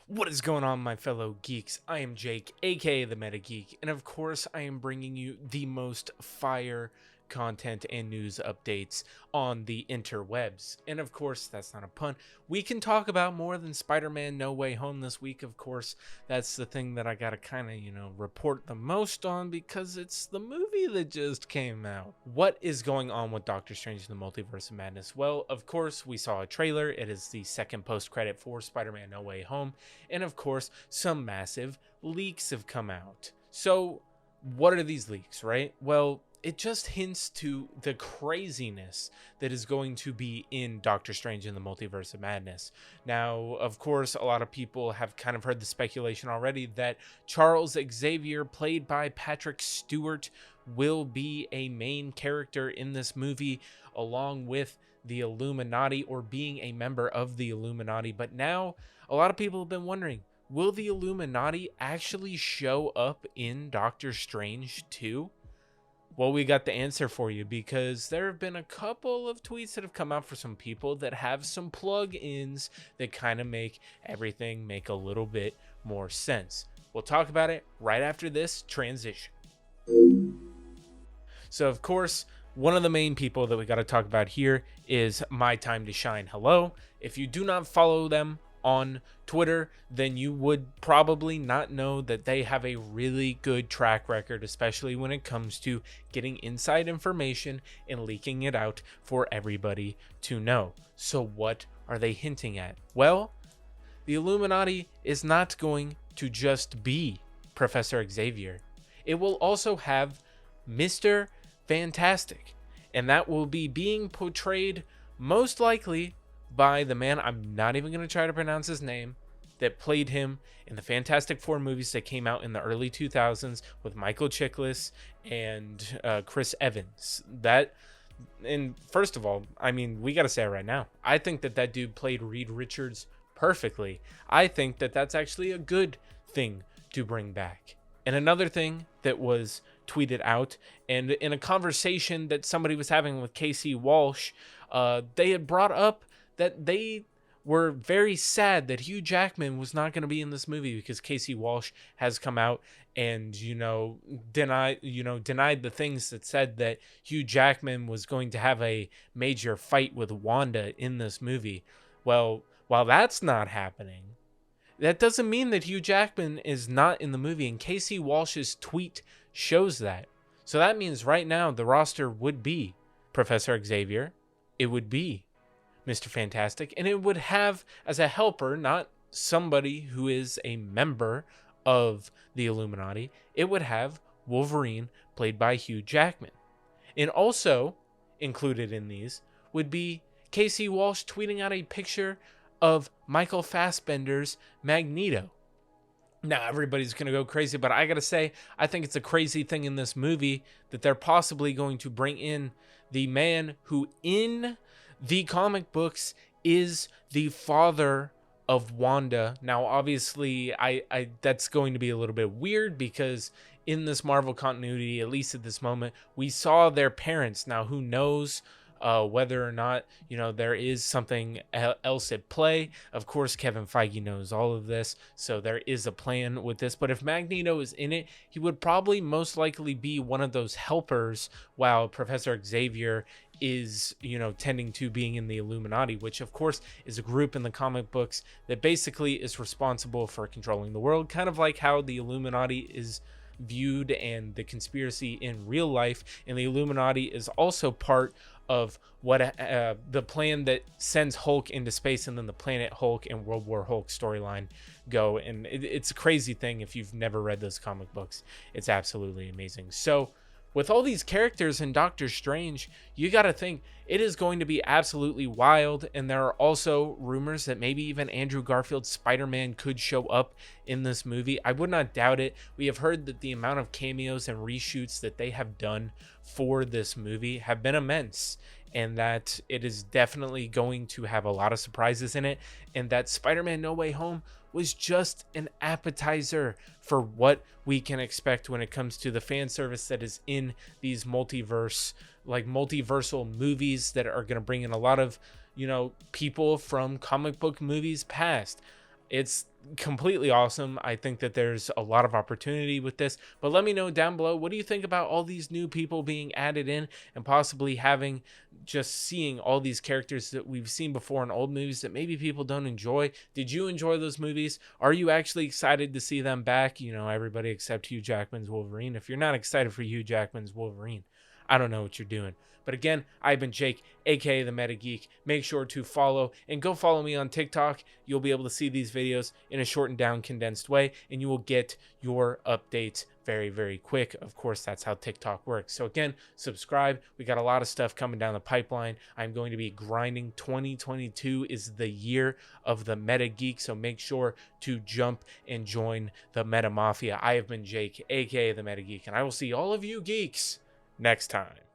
What is going on, my fellow geeks? I am Jake, aka the Meta Geek, and of course, I am bringing you the most fire content and news updates on the interwebs. And of course, that's not a pun. We can talk about more than Spider-Man No Way Home this week. Of course, that's the thing that I gotta kind of, report the most on because it's the movie that just came out. What is going on with Doctor Strange in the Multiverse of Madness? Well, of course, we saw a trailer. It is the second post-credit for Spider-Man No Way Home. And of course, some massive leaks have come out. So, what are these leaks, right? Well, it just hints to the craziness that is going to be in Doctor Strange in the Multiverse of Madness. Now, of course, a lot of people have kind of heard the speculation already that Charles Xavier, played by Patrick Stewart, will be a main character in this movie, along with the Illuminati, or being a member of the Illuminati. But now, a lot of people have been wondering, will the Illuminati actually show up in Doctor Strange 2? Well, we got the answer for you, because there have been a couple of tweets that have come out for some people that have some plug-ins that kind of make everything make a little bit more sense. We'll talk about it right after this transition. So, of course, one of the main people that we got to talk about here is My Time to Shine. Hello. If you do not follow them on Twitter, then you would probably not know that they have a really good track record, especially when it comes to getting inside information and leaking it out for everybody to know. So what are they hinting at? Well, the Illuminati is not going to just be Professor Xavier. It will also have Mr. Fantastic, and that will be being portrayed most likely by the man, I'm not even going to try to pronounce his name, that played him in the Fantastic Four movies that came out in the early 2000s with Michael Chiklis and Chris Evans. And first of all, I mean, we got to say it right now, I think that dude played Reed Richards perfectly. I think that that's actually a good thing to bring back. And another thing that was tweeted out, and in a conversation that somebody was having with Casey Walsh, they had brought up that they were very sad that Hugh Jackman was not going to be in this movie, because Casey Walsh has come out and, denied the things that said that Hugh Jackman was going to have a major fight with Wanda in this movie. Well, while that's not happening, that doesn't mean that Hugh Jackman is not in the movie, and Casey Walsh's tweet shows that. So that means right now the roster would be Professor Xavier, it would be Mr. Fantastic, and it would have as a helper, not somebody who is a member of the Illuminati, it would have Wolverine, played by Hugh Jackman. And also included in these would be Casey Walsh tweeting out a picture of Michael Fassbender's Magneto. Now, everybody's going to go crazy, but I got to say, I think it's a crazy thing in this movie that they're possibly going to bring in the man who in the comic books is the father of Wanda. Now, obviously, I that's going to be a little bit weird, because in this Marvel continuity, at least at this moment, we saw their parents. Now, who knows whether or not, there is something else at play. Of course, Kevin Feige knows all of this, so there is a plan with this. But if Magneto is in it, he would probably most likely be one of those helpers, while Professor Xavier is, tending to being in the Illuminati, which of course is a group in the comic books that basically is responsible for controlling the world, kind of like how the Illuminati is viewed and the conspiracy in real life. And the Illuminati is also part of what the plan that sends Hulk into space, and then the Planet Hulk and World War Hulk storyline go. And it's a crazy thing. If you've never read those comic books, it's absolutely amazing. So with all these characters in Doctor Strange, you got to think it is going to be absolutely wild. And there are also rumors that maybe even Andrew Garfield's Spider-Man could show up in this movie. I would not doubt it. We have heard that the amount of cameos and reshoots that they have done for this movie have been immense, and that it is definitely going to have a lot of surprises in it, and that Spider-Man No Way Home was just an appetizer for what we can expect when it comes to the fan service that is in these multiversal movies that are going to bring in a lot of, people from comic book movies past. It's completely awesome. I think that there's a lot of opportunity with this, but let me know down below, what do you think about all these new people being added in and possibly having just seeing all these characters that we've seen before in old movies that maybe people don't enjoy? Did you enjoy those movies? Are you actually excited to see them back? You know, everybody except Hugh Jackman's Wolverine. If you're not excited for Hugh Jackman's Wolverine, I don't know what you're doing. But again, I've been Jake, aka the Meta Geek. Make sure to follow and go follow me on TikTok. You'll be able to see these videos in a shortened down, condensed way, and you will get your updates very, very quick. Of course, that's how TikTok works. So again, subscribe. We got a lot of stuff coming down the pipeline. I'm going to be grinding. 2022 is the year of the Meta Geek, so make sure to jump and join the MetaMafia. I have been Jake, aka the Meta Geek, and I will see all of you geeks next time.